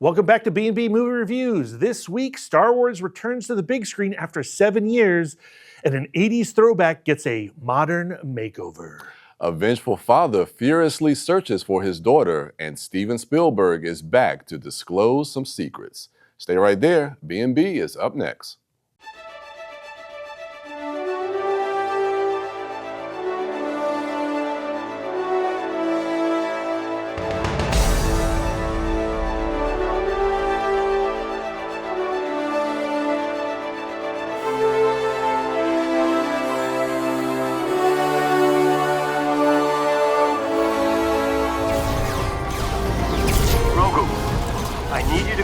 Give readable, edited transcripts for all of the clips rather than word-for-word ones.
Welcome back to B&B Movie Reviews. This week, Star Wars returns to the big screen after 7 years, and an 80s throwback gets a modern makeover. A vengeful father furiously searches for his daughter, and Steven Spielberg is back to disclose some secrets. Stay right there. B&B is up next.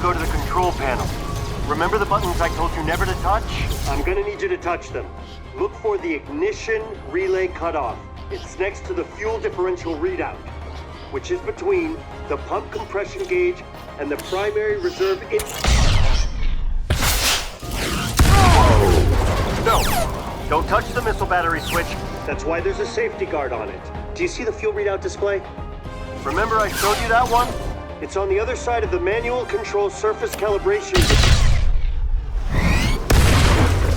Go to the control panel. Remember the buttons I told you never to touch? I'm gonna need you to touch them. Look for the ignition relay cutoff. It's next to the fuel differential readout, which is between the pump compression gauge and the primary reserve No! Don't touch the missile battery switch. That's why there's a safety guard on it. Do you see the fuel readout display? Remember I showed you that one? It's on the other side of the manual control surface calibration.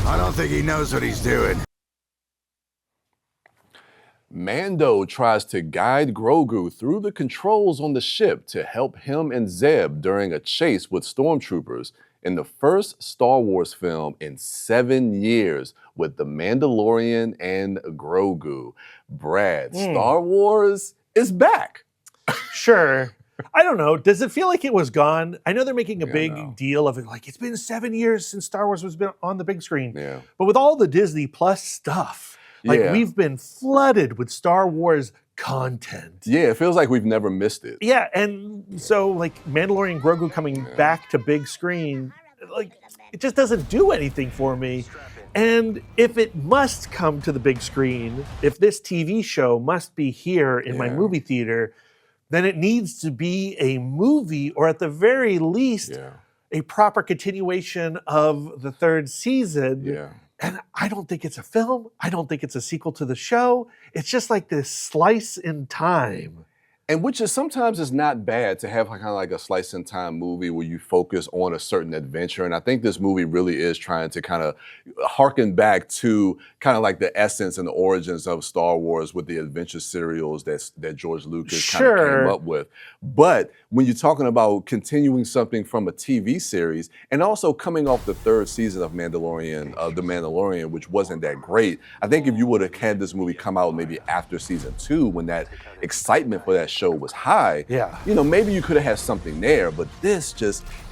I don't think he knows what he's doing. Mando tries to guide Grogu through the controls on the ship to help him and Zeb during a chase with stormtroopers in the first Star Wars film in 7 years with The Mandalorian and Grogu. Brad, Star Wars is back. Sure. I don't know. Does it feel like it was gone? I know they're making a big deal of it. Like, it's been 7 years since Star Wars was been on the big screen. Yeah. But with all the Disney Plus stuff, we've been flooded with Star Wars content. Yeah, it feels like we've never missed it. Yeah, and so like Mandalorian Grogu coming back to big screen, like it just doesn't do anything for me. And if it must come to the big screen, if this TV show must be here in my movie theater, then it needs to be a movie, or at the very least, a proper continuation of the third season. Yeah. And I don't think it's a film. I don't think it's a sequel to the show. It's just like this slice in time. And which is sometimes is not bad to have kind of like a slice in time movie where you focus on a certain adventure. And I think this movie really is trying to kind of harken back to kind of like the essence and the origins of Star Wars with the adventure serials that George Lucas kind of came up with. But when you're talking about continuing something from a TV series and also coming off the third season of The Mandalorian, which wasn't that great, I think if you would have had this movie come out maybe after season 2, when that excitement for that show was high, you know, maybe you could have had something there, but it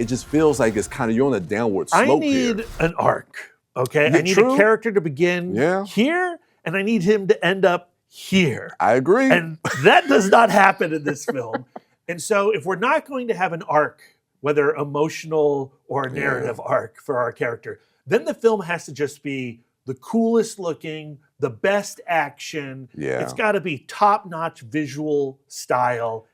just feels like it's kind of, you're on a downward slope here. I need an arc, okay? I need a character to begin here, and I need him to end up here. I agree. And that does not happen in this film. And so if we're not going to have an arc, whether emotional or a narrative arc for our character, then the film has to just be the coolest looking, the best action. It's got to be top-notch visual style,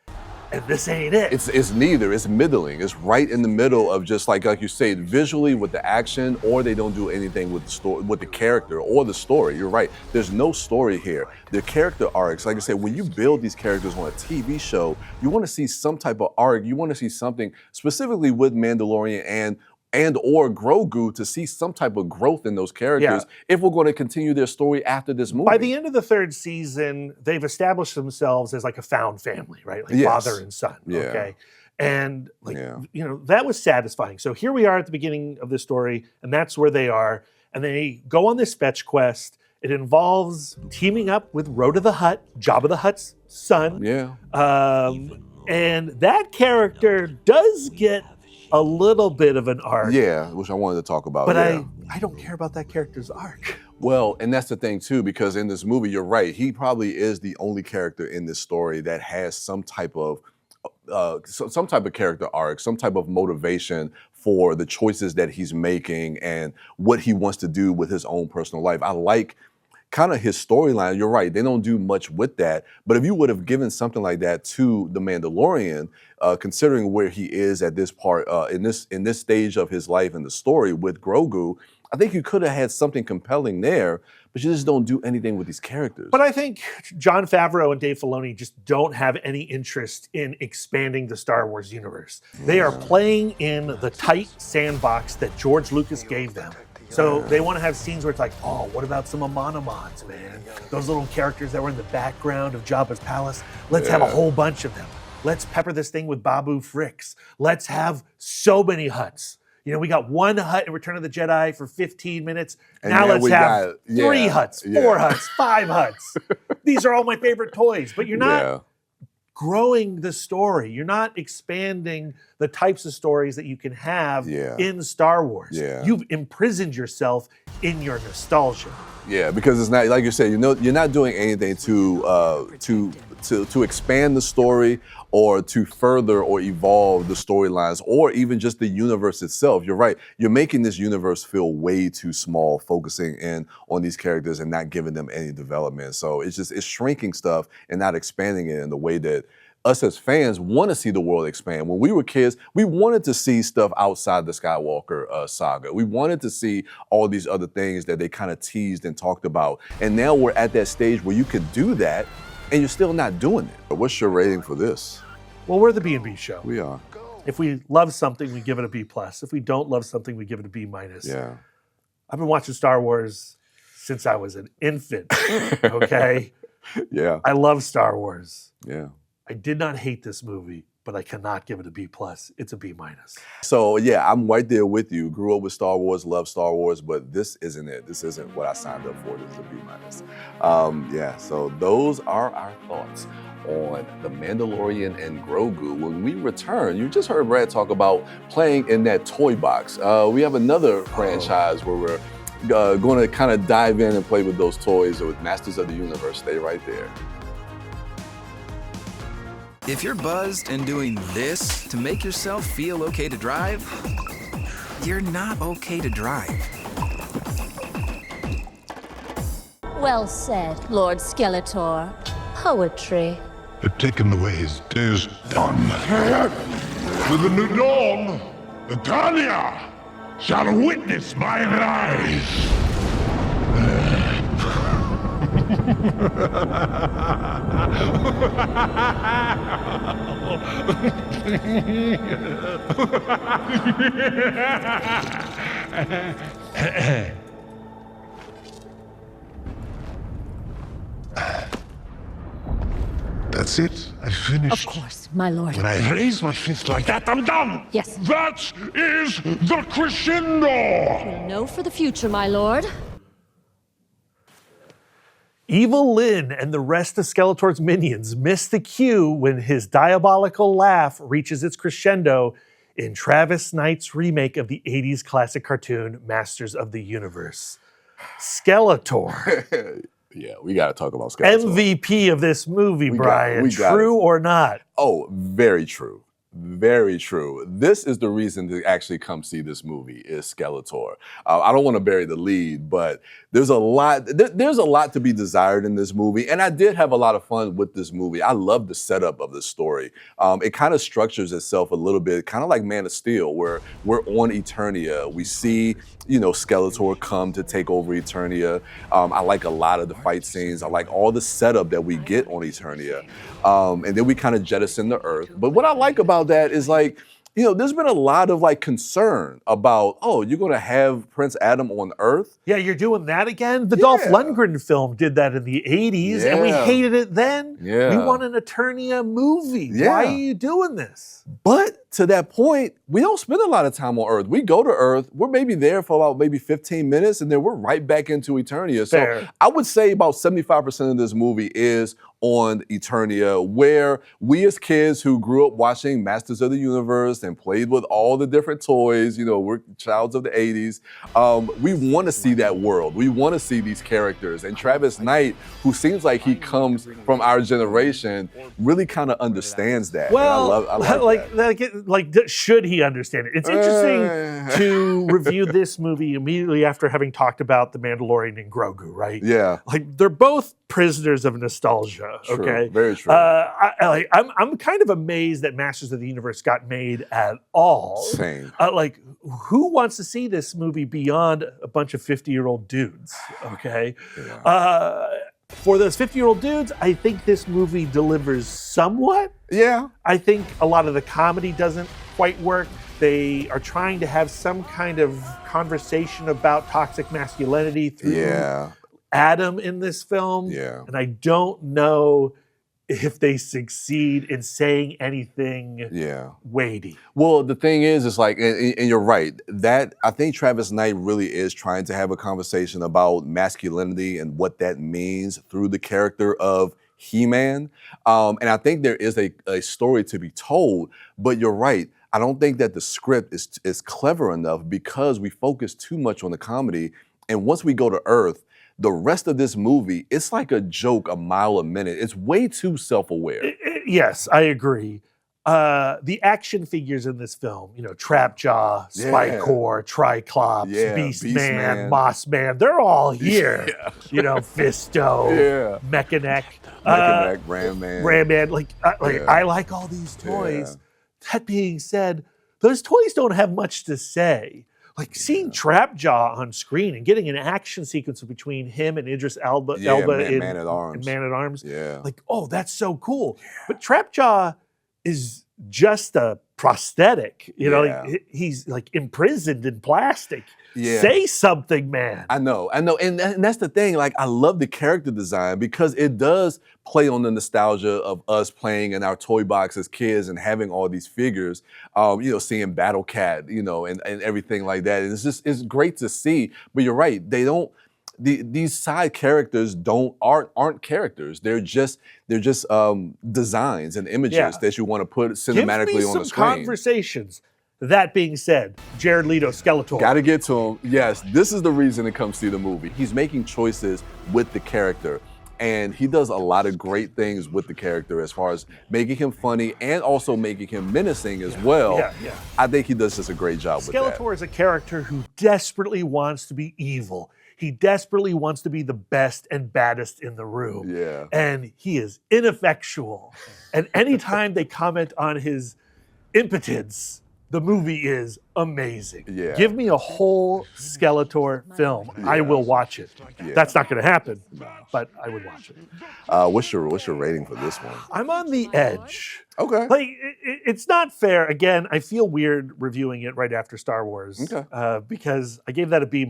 and this ain't it. It's neither. It's middling. It's right in the middle of just like you said, visually with the action, or they don't do anything with the story, with the character or the story. You're right. There's no story here. The character arcs, like I said, when you build these characters on a TV show, you want to see some type of arc. You want to see something specifically with Mandalorian and or Grogu, to see some type of growth in those characters if we're going to continue their story after this movie. By the end of the third season, they've established themselves as like a found family, right? Like father and son, okay? And like, you know, that was satisfying. So here we are at the beginning of the story, and that's where they are. And they go on this fetch quest. It involves teaming up with Rhoda the Hutt, Jabba the Hutt's son. And that character does get a little bit of an arc. Yeah, which I wanted to talk about. But I don't care about that character's arc. Well, and that's the thing too, because in this movie, you're right, he probably is the only character in this story that has some type of character arc, some type of motivation for the choices that he's making and what he wants to do with his own personal life. I like kind of his storyline. You're right, they don't do much with that. But if you would have given something like that to The Mandalorian, considering where he is at this part, in this stage of his life and the story with Grogu, I think you could have had something compelling there. but you just don't do anything with these characters. But I think Jon Favreau and Dave Filoni just don't have any interest in expanding the Star Wars universe. They are playing in the tight sandbox that George Lucas gave them. So they want to have scenes where it's like, oh, what about some Amanamods, man? Those little characters that were in the background of Jabba's palace. Let's have a whole bunch of them. Let's pepper this thing with Babu Fricks. Let's have so many Hutts. You know, we got one Hutt in Return of the Jedi for 15 minutes. And now let's have 3 Hutts, 4 Hutts, 5 Hutts. These are all my favorite toys, but you're not growing the story. You're not expanding the types of stories that you can have in Star Wars. You've imprisoned yourself in your nostalgia. Yeah, because it's not, like you said, you're not doing anything to expand the story or to further or evolve the storylines or even just the universe itself. You're right. You're making this universe feel way too small, focusing in on these characters and not giving them any development. So it's shrinking stuff and not expanding it in the way that us as fans want to see the world expand. When we were kids, we wanted to see stuff outside the Skywalker saga. We wanted to see all these other things that they kind of teased and talked about. And now we're at that stage where you could do that and you're still not doing it. What's your rating for this? Well, we're the B&B show. We are. If we love something, we give it a B+. If we don't love something, we give it a B-. Yeah. I've been watching Star Wars since I was an infant, okay? Yeah. I love Star Wars. Yeah. I did not hate this movie, but I cannot give it a B+. It's a B-. So yeah, I'm right there with you. Grew up with Star Wars, love Star Wars, but this isn't it. This isn't what I signed up for. This is a B-. Yeah, so those are our thoughts on The Mandalorian and Grogu. When we return, you just heard Brad talk about playing in that toy box. We have another franchise where we're going to kind of dive in and play with those toys with Masters of the Universe. Stay right there. If you're buzzed and doing this to make yourself feel okay to drive, you're not okay to drive. Well said, Lord Skeletor. Poetry. Had taken away his days done. With the new dawn, Titania shall witness mine eyes. That's it. I finished. Of course, my lord. When I raise my fist like that, I'm done. Yes. That is the crescendo. We'll know for the future, my lord. Evil Lyn and the rest of Skeletor's minions miss the cue when his diabolical laugh reaches its crescendo in Travis Knight's remake of the 80s classic cartoon Masters of the Universe. Skeletor. Yeah, we got to talk about Skeletor. MVP of this movie, Bryan. True or not? Oh, very true. Very true. This is the reason to actually come see this movie is Skeletor. I don't want to bury the lead, but there's a lot. There's a lot to be desired in this movie, and I did have a lot of fun with this movie. I love the setup of the story. It kind of structures itself a little bit, kind of like Man of Steel, where we're on Eternia. We see, Skeletor come to take over Eternia. I like a lot of the fight scenes. I like all the setup that we get on Eternia, and then we kind of jettison the Earth. But what I like about that is there's been a lot of concern about, you're going to have Prince Adam on Earth? Yeah, you're doing that again? The Dolph Lundgren film did that in the 80s, and we hated it then. Yeah. We want an Eternia movie. Yeah. Why are you doing this? But to that point, we don't spend a lot of time on Earth. We go to Earth, we're maybe there for about maybe 15 minutes, and then we're right back into Eternia. Fair. So I would say about 75% of this movie is on Eternia, where we as kids who grew up watching Masters of the Universe and played with all the different toys, we're childs of the 80s, we want to see that world. We want to see these characters. And Travis Knight, who seems like he comes from our generation, really kind of understands that. Well, I like that. Should he understand it? It's interesting to review this movie immediately after having talked about The Mandalorian and Grogu, right? Yeah. They're both prisoners of nostalgia, era. True, Okay, very true. I'm kind of amazed that Masters of the Universe got made at all. Same. Like, who wants to see this movie beyond a bunch of 50-year-old dudes? Okay. Yeah. For those 50-year-old dudes, I think this movie delivers somewhat. Yeah. I think a lot of the comedy doesn't quite work. They are trying to have some kind of conversation about toxic masculinity through Adam in this film. Yeah. And I don't know if they succeed in saying anything weighty. Well, the thing is, it's like, and you're right, that I think Travis Knight really is trying to have a conversation about masculinity and what that means through the character of He-Man. And I think there is a story to be told, but you're right. I don't think that the script is clever enough because we focus too much on the comedy. And once we go to Earth, the rest of this movie, it's like a joke a mile a minute. It's way too self-aware. Yes, I agree. The action figures in this film, Trapjaw, Spikecore, Triclops, Beastman, Mossman, they're all here. Fisto, Mechanic, Ram Man. I like all these toys. That being said, those toys don't have much to say. Like seeing Trapjaw on screen and getting an action sequence between him and Idris Elba in Man at Arms. Man at Arms. Yeah. Like, oh, that's so cool. But Trapjaw is just a prosthetic. He's like imprisoned in plastic. Yeah. Say something, man. I know. And that's the thing. Like, I love the character design because it does play on the nostalgia of us playing in our toy box as kids and having all these figures, seeing Battle Cat, and everything like that. And it's great to see. But you're right. These side characters aren't characters. They're just designs and images that you want to put cinematically on the screen. Conversations. That being said, Jared Leto, Skeletor. Got to get to him. Yes, this is the reason to come see the movie. He's making choices with the character, and he does a lot of great things with the character as far as making him funny and also making him menacing as well. I think he does just a great job with that. Skeletor is a character who desperately wants to be evil. He desperately wants to be the best and baddest in the room. Yeah. And he is ineffectual. And anytime they comment on his impotence, the movie is amazing. Yeah. Give me a whole Skeletor film. I will watch it. That's not going to happen, but I would watch it. What's your rating for this one? I'm on the edge. Okay. Like, it's not fair. Again, I feel weird reviewing it right after Star Wars because I gave that a B-.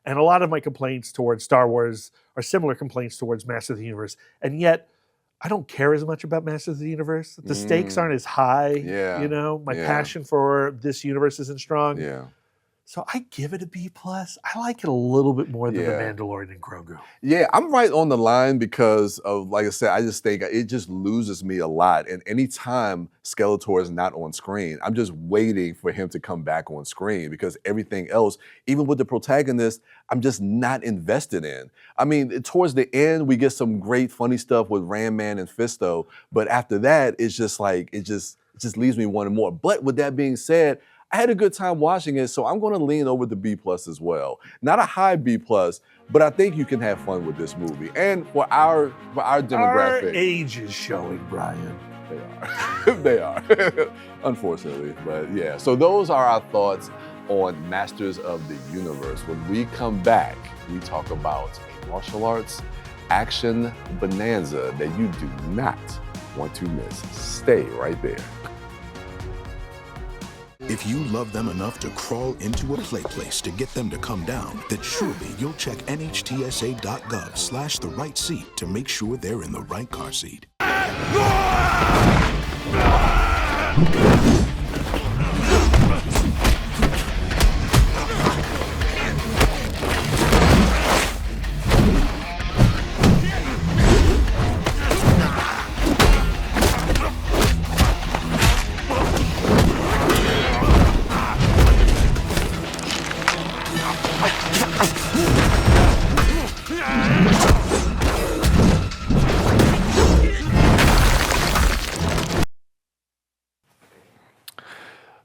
And a lot of my complaints towards Star Wars are similar complaints towards Masters of the Universe. And yet, I don't care as much about Masters of the Universe. The stakes aren't as high. My passion for this universe isn't strong. So I give it a B+. I like it a little bit more than The Mandalorian and Grogu. Yeah, I'm right on the line because of, like I said, I just think it just loses me a lot. And anytime Skeletor is not on screen, I'm just waiting for him to come back on screen because everything else, even with the protagonist, I'm just not invested in. I mean, towards the end, we get some great funny stuff with Ram Man and Fisto, but after that, it's just like, it just leaves me wanting more. But with that being said, I had a good time watching it, so I'm going to lean over the B+ as well. Not a high B+, but I think you can have fun with this movie. And for our demographic. Our age is showing, Bryan. They are. They are. Unfortunately. But yeah, so those are our thoughts on Masters of the Universe. When we come back, we talk about a martial arts action bonanza that you do not want to miss. Stay right there. If you love them enough to crawl into a play place to get them to come down, then surely you'll check nhtsa.gov/the right seat to make sure they're in the right car seat.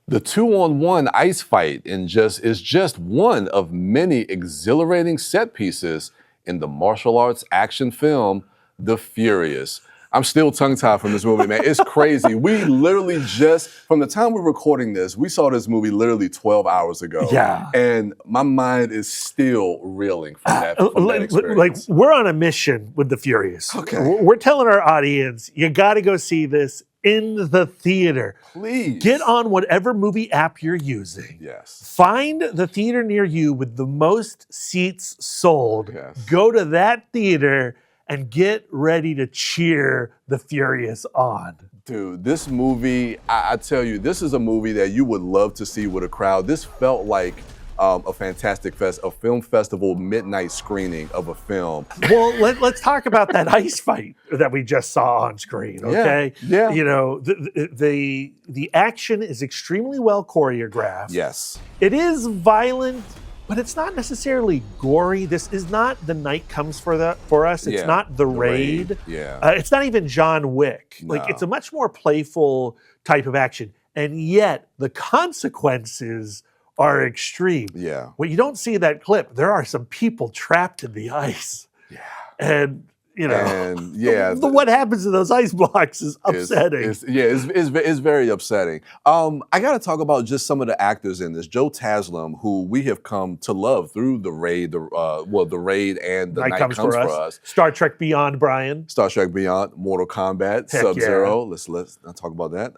The 2-on-1 ice fight is just one of many exhilarating set pieces in the martial arts action film, the Furious. I'm still tongue-tied from this movie, man. It's crazy. We literally just, from the time we're recording this, we saw this movie literally 12 hours ago. Yeah. And my mind is still reeling from that experience. Like, we're on a mission with the Furious. Okay. We're telling our audience, you got to go see this in the theater. Please. Get on whatever movie app you're using. Yes. Find the theater near you with the most seats sold. Yes. Go to that theater and get ready to cheer the Furious on. Dude, this movie, I tell you, this is a movie that you would love to see with a crowd. This felt like a fantastic a film festival midnight screening of a film. Well, let's talk about that ice fight that we just saw on screen, okay? Yeah. You know, the action is extremely well choreographed. Yes. It is violent, but it's not necessarily gory. This is not The Night Comes for Us. It's not The Raid. Yeah. It's not even John Wick. No. Like, it's a much more playful type of action. And yet, the consequences are extreme. Yeah. What you don't see in that clip, there are some people trapped in the ice. Yeah. And, you know, And yeah, what happens to those ice blocks is upsetting. It's very upsetting. I got to talk about just some of the actors in this. Joe Taslim, who we have come to love through The Raid, The Raid and The Night Comes for Us. Star Trek Beyond, Bryan. Star Trek Beyond, Mortal Kombat, Heck Sub-Zero. yeah. Let's not talk about that.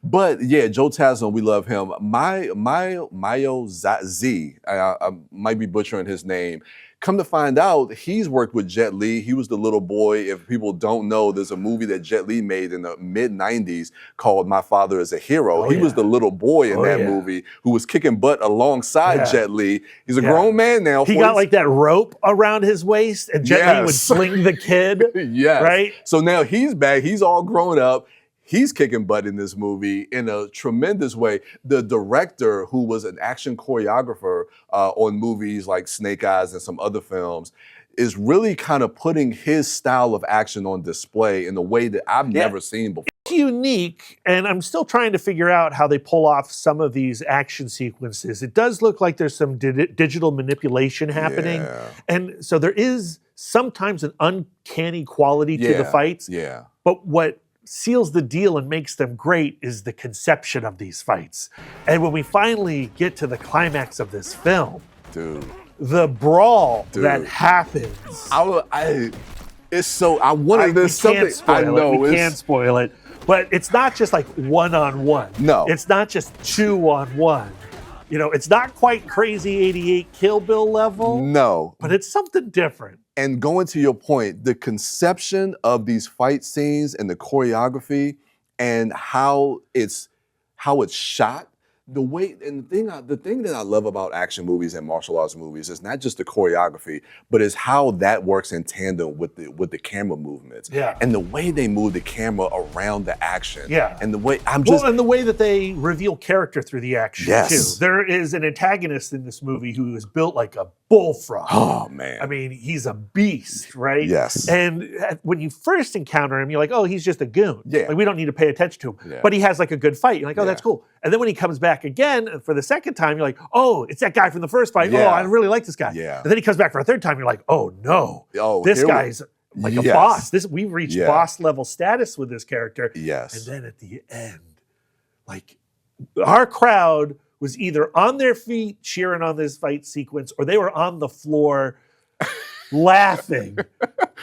But yeah, Joe Taslim, we love him. Mayo Z, I might be butchering his name. Come to find out, he's worked with Jet Li. He was the little boy. If people don't know, there's a movie that Jet Li made in the mid-90s called My Father is a Hero. He was the little boy in that movie who was kicking butt alongside Jet Li. He's a grown man now. He got like that rope around his waist, and Jet Li would sling the kid. Yes. Right? So now he's back. He's all grown up. He's kicking butt in this movie in a tremendous way. The director, who was an action choreographer on movies like Snake Eyes and some other films, is really kind of putting his style of action on display in a way that I've never seen before. It's unique, and I'm still trying to figure out how they pull off some of these action sequences. It does look like there's some digital manipulation happening. Yeah. And so there is sometimes an uncanny quality to the fights. Yeah. But what seals the deal and makes them great is the conception of these fights. And when we finally get to the climax of this film, Dude. the brawl that happens. It's so, I wanted this something. I know. We can't spoil it. But it's not just like one-on-one. No. It's not just two-on-one. You know, it's not quite Crazy 88 Kill Bill level. No. But it's something different. And going to your point, the conception of these fight scenes and the choreography and how it's shot, the way, and the thing that I love about action movies and martial arts movies is not just the choreography, but is how that works in tandem with the camera movements. Yeah. And the way they move the camera around the action. Yeah. And the way and the way that they reveal character through the action Yes. too. There is an antagonist in this movie who is built like a bullfrog. Oh man. I mean, he's a beast, right? Yes. And when you first encounter him, you're like, oh, he's just a goon. Yeah. Like, we don't need to pay attention to him. Yeah. But he has like a good fight. You're like, oh, that's Yeah. cool. And then when he comes back again for the second time, you're like, oh, it's that guy from the first fight. Yeah. Oh, I really like this guy. Yeah. And then he comes back for a third time. You're like, oh no, Oh, this here we- guy's like a Yes. boss. We've reached Yeah. boss level status with this character. Yes. And then at the end, like, our crowd was either on their feet cheering on this fight sequence, or they were on the floor laughing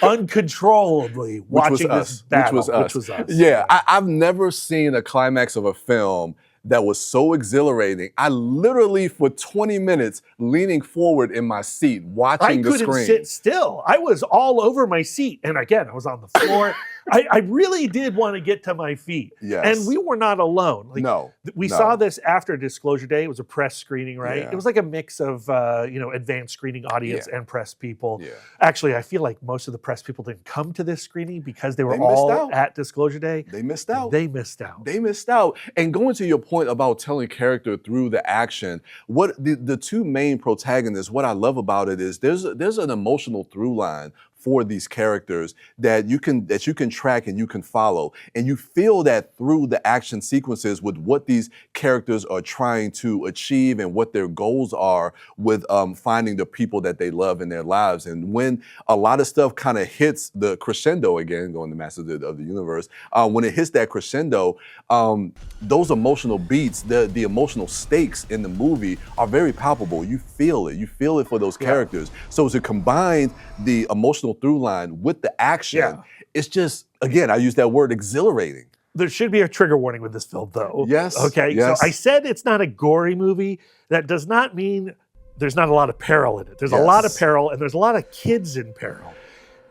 uncontrollably watching this battle. Which was us. Yeah, I've never seen a climax of a film that was so exhilarating. I literally, for 20 minutes, leaning forward in my seat, watching the screen. I couldn't sit still. I was all over my seat. And again, I was on the floor. I really did want to get to my feet. Yes. And we were not alone. Like, No. We No. saw this after Disclosure Day. It was a press screening, right? Yeah. It was like a mix of advanced screening audience Yeah. and press people. Yeah. Actually, I feel like most of the press people didn't come to this screening because they were They missed all out. at Disclosure Day. They missed out. They missed out. They missed out. And going to your point about telling character through the action, what the two main protagonists, what I love about it is there's an emotional through line for these characters that you can track and you can follow. And you feel that through the action sequences with what these characters are trying to achieve and what their goals are with finding the people that they love in their lives. And when a lot of stuff kind of hits the crescendo, again, going to Masters of the Universe, when it hits that crescendo, those emotional beats, the emotional stakes in the movie are very palpable. You feel it. You feel it for those characters. So to combine the emotional through line with the action, it's just, again, I use that word, exhilarating. There should be a trigger warning with this film, though. Yes. Okay. Yes. So I said it's not a gory movie. That does not mean there's not a lot of peril in it. There's a lot of peril, and there's a lot of kids in peril.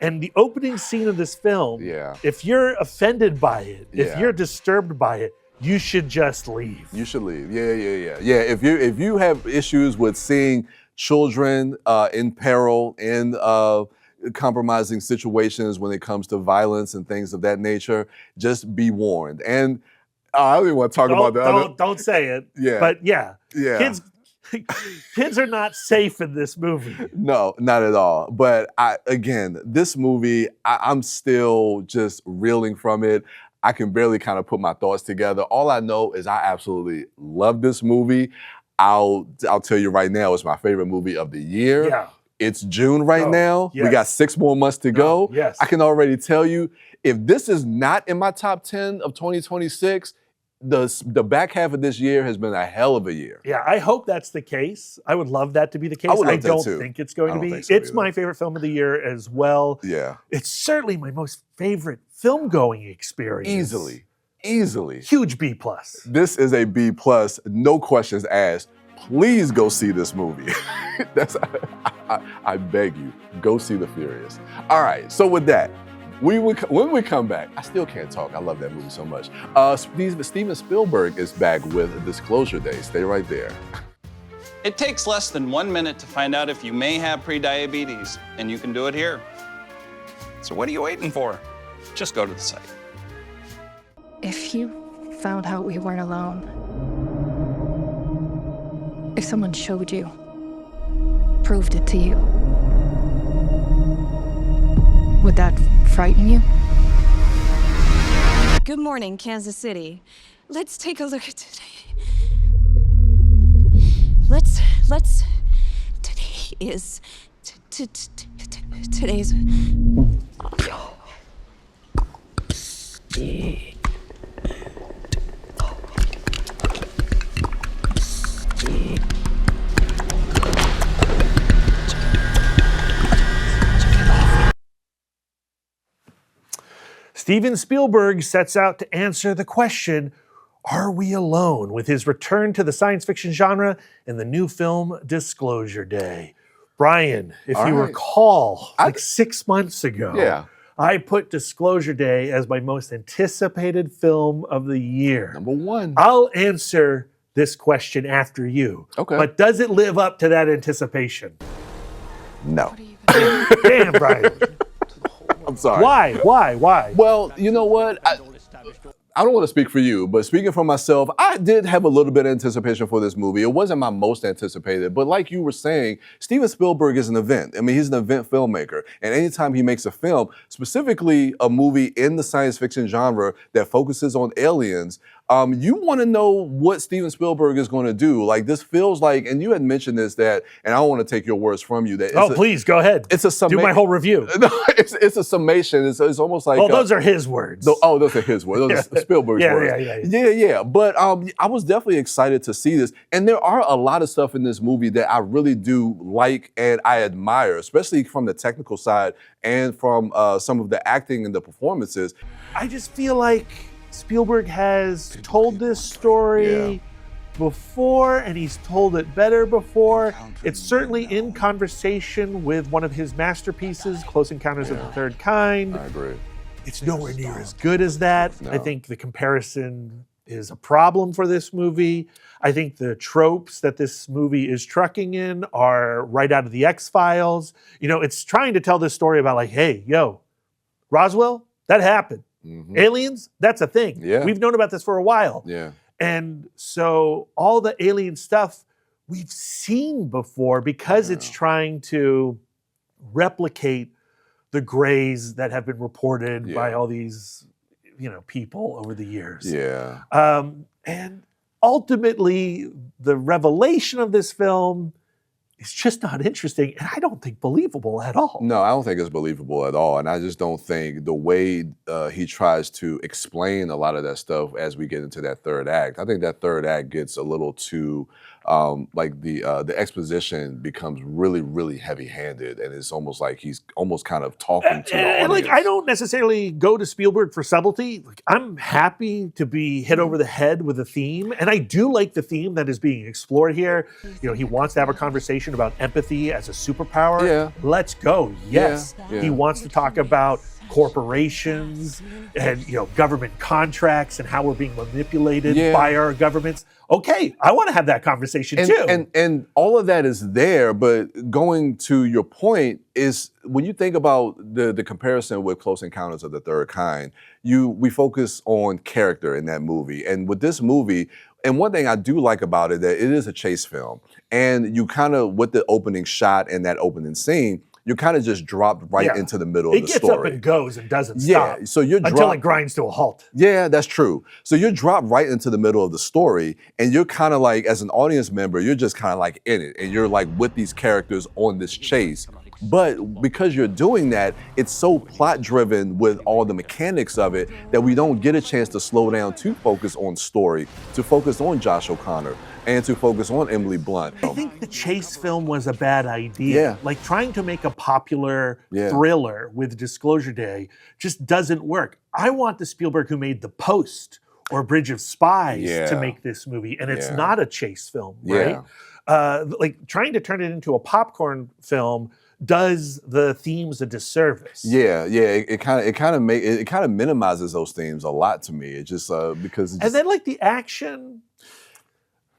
And the opening scene of this film, if you're offended by it, if you're disturbed by it, you should just leave. You should leave. Yeah. If you have issues with seeing children in peril, in compromising situations when it comes to violence and things of that nature, just be warned. And I don't even want to talk about that. Don't say it. Yeah. But kids are not safe in this movie. No, not at all. But again, this movie, I'm still just reeling from it. I can barely kind of put my thoughts together. All I know is I absolutely love this movie. I'll tell you right now, it's my favorite movie of the year. Yeah. It's June right now. Yes. We got 6 more months to go. Yes. I can already tell you, if this is not in my top 10 of 2026, the back half of this year has been a hell of a year. Yeah, I hope that's the case. I would love that to be the case. I don't think it's going to be. It's my favorite film of the year as well. Yeah. It's certainly my most favorite film-going experience. Easily. Huge B+. This is a B+, no questions asked. Please go see this movie. I beg you, go see The Furious. All right, so with that, when we come back, I still can't talk. I love that movie so much. Steven Spielberg is back with Disclosure Day. Stay right there. It takes less than 1 minute to find out if you may have prediabetes, and you can do it here. So what are you waiting for? Just go to the site. If you found out we weren't alone, if someone showed you, proved it to you, would that frighten you? Good morning, Kansas City. Let's take a look at today. Today is today's. Steven Spielberg sets out to answer the question, are we alone, with his return to the science fiction genre in the new film Disclosure Day. Bryan, if you recall, like 6 months ago, I put Disclosure Day as my most anticipated film of the year. Number one. I'll answer this question after you. Okay. But does it live up to that anticipation? No. Damn, Bryan. I'm sorry. Why? Well, you know what? I don't want to speak for you, but speaking for myself, I did have a little bit of anticipation for this movie. It wasn't my most anticipated, but like you were saying, Steven Spielberg is an event. I mean, he's an event filmmaker. And anytime he makes a film, specifically a movie in the science fiction genre that focuses on aliens, you want to know what Steven Spielberg is going to do. Like, this feels like, and you had mentioned this, that, and I don't want to take your words from you. That please, go ahead. It's a summation. Do my whole review. No, it's a summation. It's almost like... those are his words. Those are his words. Those are Spielberg's words. Yeah. But I was definitely excited to see this. And there are a lot of stuff in this movie that I really do like and I admire, especially from the technical side and from some of the acting and the performances. I just feel like Spielberg has told this story before, and he's told it better before. It's certainly in conversation with one of his masterpieces, Close Encounters of the Third Kind. I agree. It's nowhere near as good as that. No. I think the comparison is a problem for this movie. I think the tropes that this movie is trucking in are right out of the X-Files. You know, it's trying to tell this story about like, hey, Roswell, that happened. Mm-hmm. Aliens, that's a thing. Yeah. We've known about this for a while. Yeah. And so all the alien stuff we've seen before because it's trying to replicate the grays that have been reported by all these, people over the years. Yeah. And ultimately, the revelation of this film is just not interesting, and I don't think believable at all. No, I don't think it's believable at all. And I just don't think the way he tries to explain a lot of that stuff as we get into that third act, I think that third act gets a little too, like the exposition becomes really, really heavy-handed, and it's almost like he's almost kind of talking to the audience. And like, I don't necessarily go to Spielberg for subtlety. Like, I'm happy to be hit over the head with a theme, and I do like the theme that is being explored here. You know, he wants to have a conversation about empathy as a superpower. Yeah. Let's go. Yes. Yeah. He wants to talk about corporations and, you know, government contracts and how we're being manipulated by our governments. Okay, I want to have that conversation too. And all of that is there, but going to your point is when you think about the comparison with Close Encounters of the Third Kind, we focus on character in that movie. And with this movie, and one thing I do like about it, that it is a chase film. And you kind of, with the opening shot and that opening scene, you're kind of just dropped right into the middle of the story. It gets up and goes and doesn't stop. So you're until it grinds to a halt. Yeah, that's true. So you're dropped right into the middle of the story, and you're kind of like, as an audience member, you're just kind of like in it, and you're like with these characters on this chase. But because you're doing that, it's so plot driven with all the mechanics of it that we don't get a chance to slow down to focus on story, to focus on Josh O'Connor, and to focus on Emily Blunt. I think the chase film was a bad idea. Yeah. Like, trying to make a popular thriller with Disclosure Day just doesn't work. I want the Spielberg who made The Post or Bridge of Spies to make this movie, and it's not a chase film, right? Like, trying to turn it into a popcorn film does the themes a disservice. It kind of minimizes those themes a lot to me. It just because. And then, like, the action,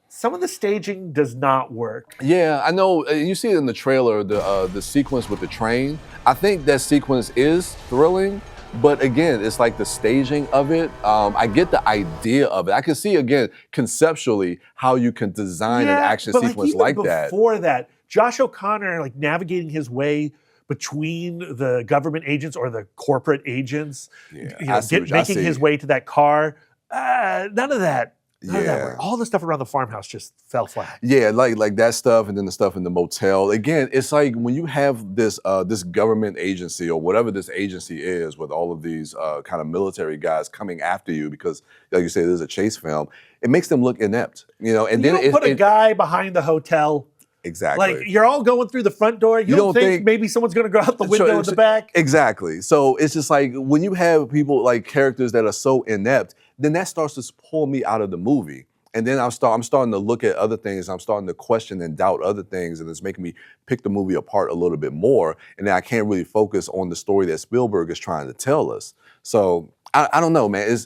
some of the staging does not work. Yeah, I know. You see it in the trailer, the sequence with the train. I think that sequence is thrilling, but again, it's like the staging of it. I get the idea of it. I can see, again, conceptually how you can design an action sequence like that. Before that, Josh O'Connor, like, navigating his way between the government agents or the corporate agents, making his way to that car. None of that. None of that worked. All the stuff around the farmhouse just fell flat. Yeah, like that stuff, and then the stuff in the motel. Again, it's like when you have this this government agency or whatever this agency is, with all of these kind of military guys coming after you because, like you say, there's a chase film. It makes them look inept, you know. And you then don't put a guy behind the hotel. Exactly. Like, you're all going through the front door. You don't think maybe someone's going to go out the window in the back? Exactly. So it's just like when you have people, like characters that are so inept, then that starts to pull me out of the movie. And then I'm starting to look at other things. I'm starting to question and doubt other things, and it's making me pick the movie apart a little bit more. And then I can't really focus on the story that Spielberg is trying to tell us. So I don't know, man.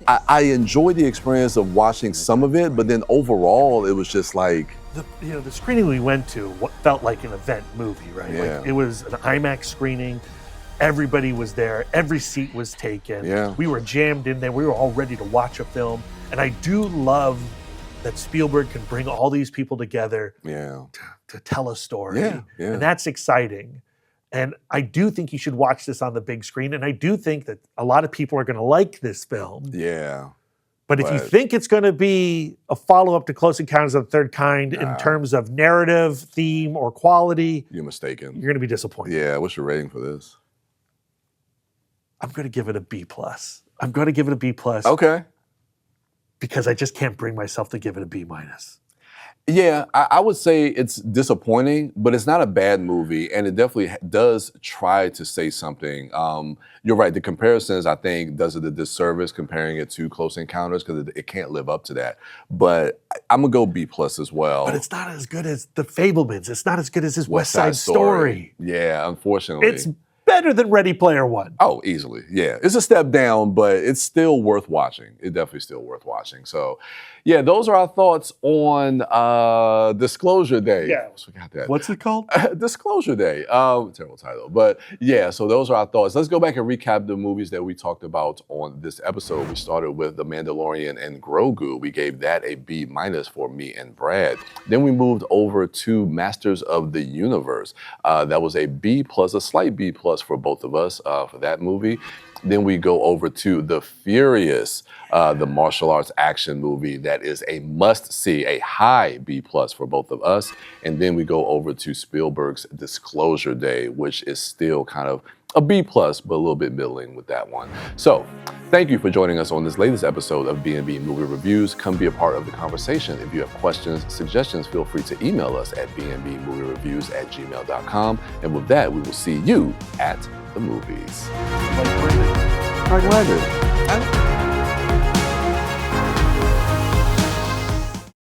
I enjoyed the experience of watching some of it, but then overall, it was just like. The screening we went to felt like an event movie, right? Yeah. Like, it was an IMAX screening. Everybody was there. Every seat was taken. Yeah. We were jammed in there. We were all ready to watch a film. And I do love that Spielberg can bring all these people together to tell a story. Yeah. And that's exciting. And I do think you should watch this on the big screen. And I do think that a lot of people are going to like this film. Yeah. But if you think it's going to be a follow-up to Close Encounters of the Third Kind in terms of narrative, theme, or quality, you're mistaken. You're going to be disappointed. Yeah, what's your rating for this? I'm going to give it a B+. I'm going to give it a B+. Okay. Because I just can't bring myself to give it a B-. Yeah, I would say it's disappointing, but it's not a bad movie, and it definitely does try to say something. You're right, the comparisons, I think, does it a disservice comparing it to Close Encounters because it can't live up to that. But I'm going to go B+ as well. But it's not as good as The Fabelmans. It's not as good as his West Side Story. Yeah, unfortunately. It's better than Ready Player One. Oh, easily. Yeah. It's a step down, but it's still worth watching. It's definitely still worth watching. So, yeah, those are our thoughts on Disclosure Day. Yeah. I forgot that. What's it called? Disclosure Day. Terrible title. But yeah, so those are our thoughts. Let's go back and recap the movies that we talked about on this episode. We started with The Mandalorian and Grogu. We gave that a B- for me and Brad. Then we moved over to Masters of the Universe. That was a B+, a slight B+ for both of us for that movie. Then we go over to The Furious, the martial arts action movie that is a must-see, a high B+ for both of us. And then we go over to Spielberg's Disclosure Day, which is still kind of a B+, but a little bit middling with that one. So, thank you for joining us on this latest episode of B&B Movie Reviews. Come be a part of the conversation. If you have questions, suggestions, feel free to email us at bnbmoviereviews@gmail.com. And with that, we will see you at the movies. Like Brandon.